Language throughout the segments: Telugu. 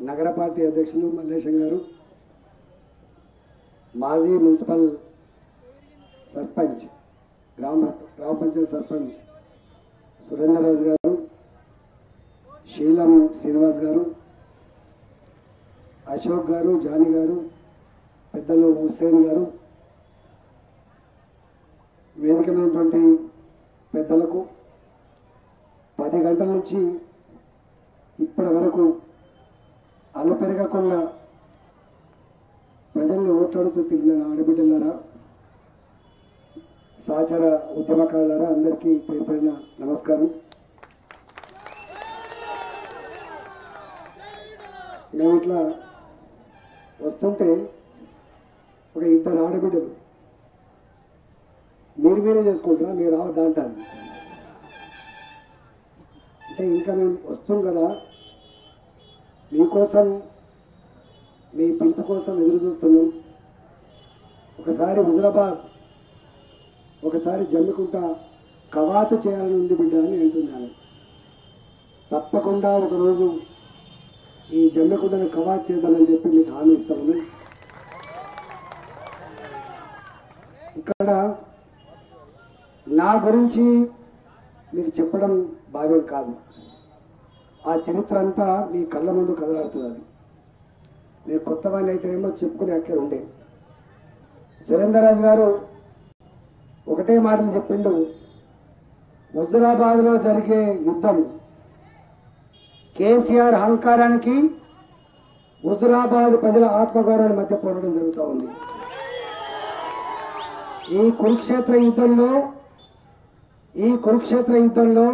నగర పార్టీ అధ్యక్షులు మల్లేశం గారు, మాజీ మున్సిపల్ సర్పంచ్ గ్రామ పంచాయతీ సర్పంచ్ సురేంద్రరాజు గారు, శీలం శ్రీనివాస్ గారు, అశోక్ గారు, జానీ గారు, పెద్దలు హుస్సేన్ గారు, వేదికమైనటువంటి పెద్దలకు 10 గంటల నుంచి ఇప్పటి వరకు అలుపెరగకుండా ప్రజల్ని ఓట్లాడుతూ తిరిగిన ఆడబిడ్డలారా, సహచర ఉద్యమకారులారా, అందరికీ పేరుపడిన నమస్కారం. మేము ఇట్లా వస్తుంటే ఒక 2 ఆడబిడ్డలు మీరే చేసుకుంటారా, మీరు రావద్దా అంటారు. అంటే ఇంకా మేము వస్తాం కదా, మీకోసం మీ పిలుపు కోసం ఎదురు చూస్తున్నాం. ఒకసారి హుజరాబాద్, ఒకసారి జమ్మికుంట కవాతు చేయాలని ఉంది బిడ్డ అని అంటున్నాను. తప్పకుండా ఒకరోజు ఈ జమ్మికుంటను కవాతు చేద్దామని చెప్పి మీకు హామీ ఇస్తామని. ఇక్కడ నా గురించి మీకు చెప్పడం భావ్యం కాదు. ఆ చరిత్ర అంతా మీ కళ్ళ ముందు కదలాడుతుంది. అది మీరు కొత్త వాడిని అయితేనేమో చెప్పుకునే అక్కడ ఉండే. సురేంద్రరాజు గారు ఒకటే మాటలు చెప్పిండు, హుజరాబాద్లో జరిగే యుద్ధం కేసీఆర్ అహంకారానికి హుజరాబాద్ ప్రజల ఆత్మగౌరవాల మధ్య పోరాటం జరుగుతూ ఉంది. ఈ కురుక్షేత్ర యుద్ధంలో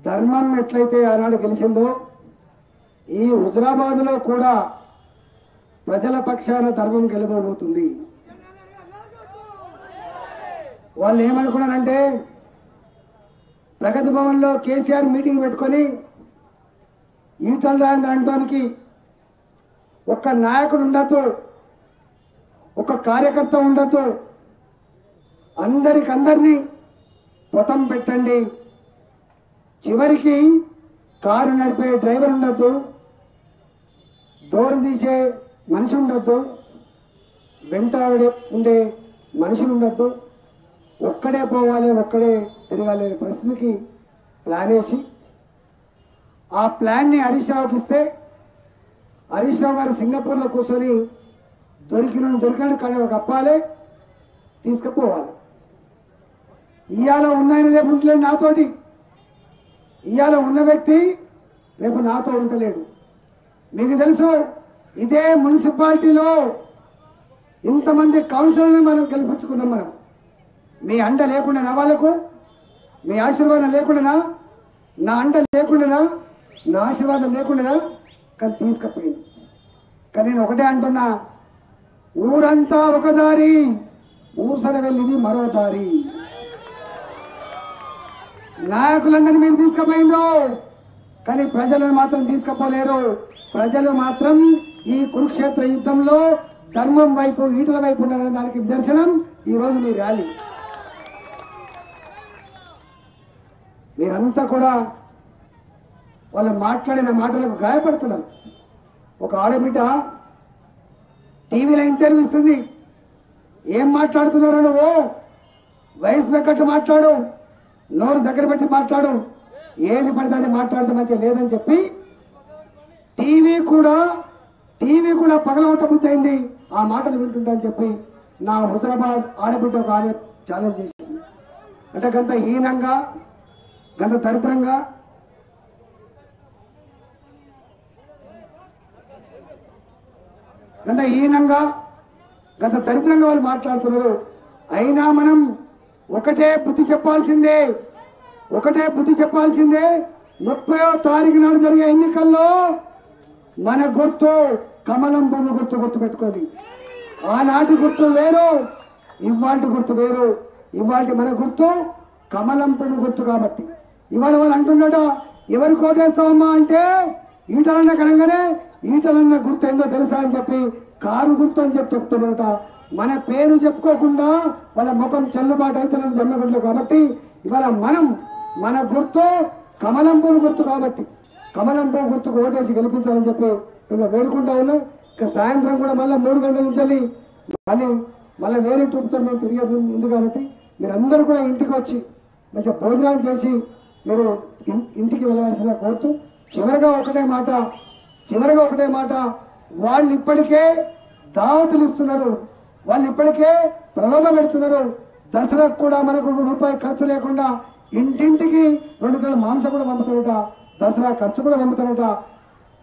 ధర్మం ఎట్లయితే ఆనాడు గెలిచిందో, ఈ హుజరాబాద్లో కూడా ప్రజల పక్షాన ధర్మం గెలవబోతుంది. వాళ్ళు ఏమనుకున్నారంటే, ప్రగతి భవన్లో కేసీఆర్ మీటింగ్ పెట్టుకొని ఈటల రాజేందర్ అంటానికి ఒక్క నాయకుడు ఉండదు, ఒక కార్యకర్త ఉండదు, అందరినీ పొతం పెట్టండి, చివరికి కారు నడిపే డ్రైవర్ ఉండద్దు, డోర్ తీసే మనిషి ఉండద్దు, వెంట ఉండే మనిషి ఉండద్దు, ఒక్కడే పోవాలి, ఒక్కడే తిరగాలి అనే పరిస్థితికి ప్లాన్ వేసి ఆ ప్లాన్ని హరీష్ రావుకి ఇస్తే, హరీష్ రావు గారు సింగపూర్లో కూర్చొని దొరికిన కానీ కప్పాలి, తీసుకుపోవాలి. ఇవాళ ఉన్నాయని రేపు ఉంటలేడు నాతోటి, ఇవాళ ఉన్న వ్యక్తి రేపు నాతో ఉండలేడు. మీకు తెలుసు, ఇదే మున్సిపాలిటీలో ఇంతమంది కౌన్సిలర్ని మనం గెలిపించుకున్నాం. మనం మీ అండ లేకుండా వాళ్ళకు, మీ ఆశీర్వాదం లేకుండా, నా అండ లేకుండా, నా ఆశీర్వాదం లేకుండా కానీ తీసుకుపోయింది. కానీ నేను ఒకటే అంటున్నా, ఊరంతా ఒక దారి, ఊసల వెళ్ళింది మరో దారి. నాయకులందరినీ మీరు తీసుకుపోయిందో, కానీ ప్రజలను మాత్రం తీసుకుపోలేరు. ప్రజలు మాత్రం ఈ కురుక్షేత్ర యుద్ధంలో ధర్మం వైపు, ఈటల వైపు ఉన్నారనే దానికి నిదర్శనం ఈరోజు మీ ర్యాలీ. మీరంతా కూడా వాళ్ళు మాట్లాడిన మాటలకు గాయపడుతున్నారు. ఒక ఆడబిడ్డ టీవీలో ఇంటర్వ్యూ ఇస్తుంది, ఏం మాట్లాడుతున్నారో నువ్వు, వయసు తగ్గట్టు మాట్లాడు, నోరు దగ్గర పెట్టి మాట్లాడు, ఏది పడితే అది మాట్లాడితే మంచిగా లేదని చెప్పి టీవీ కూడా పగలగొట్టబుద్దయింది ఆ మాటలు వింటుంటా అని చెప్పి నా హుజరాబాద్ ఆడబిడ్డ ఒక ఆమె ఛాలెంజ్ చేసింది. అంటే గంత హీనంగా, గంత దరిద్రంగా, గంత దరిద్రంగా వాళ్ళు మాట్లాడుతున్నారు. అయినా మనం ఒకటే బుద్ధి చెప్పాల్సిందే. 30వ తారీఖు నాడు జరిగే ఎన్నికల్లో మన గుర్తు కమలం పువ్వు గుర్తు పెట్టుకోండి. ఆనాటి గుర్తు వేరు, ఇవాటి గుర్తు వేరు. ఇవాటి మన గుర్తు కమలం పువ్వు గుర్తు. కాబట్టి ఇవాళ వాళ్ళు అంటున్నాడు, ఎవరు కోటేస్తామమ్మా అంటే ఈటలన్న కనంగానే ఈటలన్న గుర్తు ఏందో తెలుసా అని చెప్పి కారు గుర్తు అని చెప్పి చెప్తున్నట. మన పేరు చెప్పుకోకుండా వాళ్ళ ముఖం చెల్లుబాటు అయితే జమ్మగుంటలు. కాబట్టి ఇవాళ మన గుర్తు కమలం పువ్వు గుర్తు. కాబట్టి కమలం పువ్వు గుర్తుకు ఓటేసి గెలిపించాలని చెప్పి మేము వేడుకుంటా ఉన్నాం. ఇక సాయంత్రం కూడా మళ్ళీ 3 గంటల నుంచి మళ్ళీ వేరే ట్రిప్తో మేము తిరిగేది ఉంది కాబట్టి మీరందరూ కూడా ఇంటికి వచ్చి మంచిగా భోజనాలు చేసి మీరు ఇంటికి వెళ్ళవలసిందిగా కోరుతూ చివరిగా ఒకటే మాట వాళ్ళు ఇప్పటికే దావతులు ఇస్తున్నారు, వాళ్ళు ఇప్పటికే ప్రలోభ పెడుతున్నారు. దసరాకు కూడా మనకు రూపాయి ఖర్చు లేకుండా ఇంటింటికి 2 కిలోల మాంసం కూడా పంపుతారట, దసరా ఖర్చు కూడా పంపుతారట.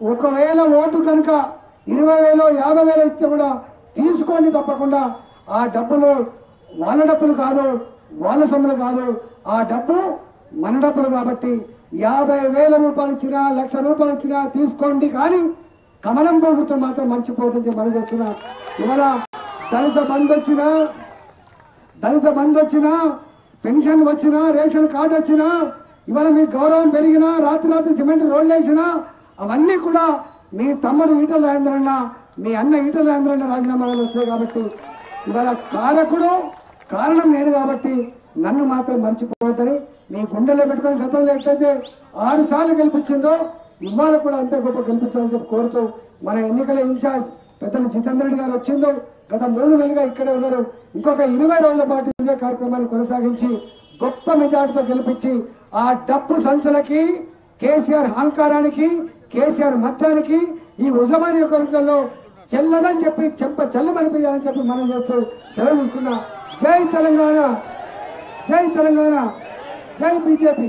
ఒకవేళ ఓటు కనుక 20,000 50,000 ఇస్తే కూడా తీసుకోండి తప్పకుండా. ఆ డబ్బులు వాళ్ళ డబ్బులు కాదు, వాళ్ళ సొమ్ములు కాదు, ఆ డబ్బు మన డబ్బులు కాబట్టి 50,000 రూపాయలు ఇచ్చినా 1,00,000 రూపాయలు ఇచ్చినా తీసుకోండి, కానీ కమలం ప్రభుత్వం మాత్రం మర్చిపోతుంది మనం చేస్తున్నా. ఇవాళ దళిత బంధు వచ్చినా పెన్షన్ వచ్చినా రేషన్ కార్డు వచ్చినా ఇవాళ మీ గౌరవం పెరిగినా రాత్రి సిమెంట్ రోడ్లు వేసినా అవన్నీ కూడా మీ తమ్ముడు ఈటల రాజేంద్రన్న మీ అన్న ఈటల రాజేంద్రన్న రాజీనామా వచ్చాయి కాబట్టి ఇవాళ కారణం నేను కాబట్టి నన్ను మాత్రం మర్చిపోవద్దని మీ గుండెల్లో పెట్టుకొని గతంలో ఎట్లయితే 6 సార్లు గెలిపించిందో ఇవాళ కూడా అంతే గొప్ప గెలిపించాలని చెప్పి కోరుతూ మన ఎన్నికల ఇన్ఛార్జ్ పెద్దలు జితేందర్ రెడ్డి గారు వచ్చిందో గత 3 నెలలుగా ఇక్కడే ఉన్నారు. ఇంకొక 20 రోజుల పాటు ఇదే కార్యక్రమాన్ని కొనసాగించి గొప్ప మెజార్టీతో గెలిపించి ఆ డప్పు సంచులకి కేసీఆర్ అహంకారానికి కేసీఆర్ మద్యానికి ఈ ఉజమాని వర్గంలో చెల్లదని చెప్పి చెల్లమనిపించాలని చెప్పి మనం చేస్తూ సెలవు తీసుకున్నా. జై తెలంగాణ, జై తెలంగాణ, జై బీజేపీ.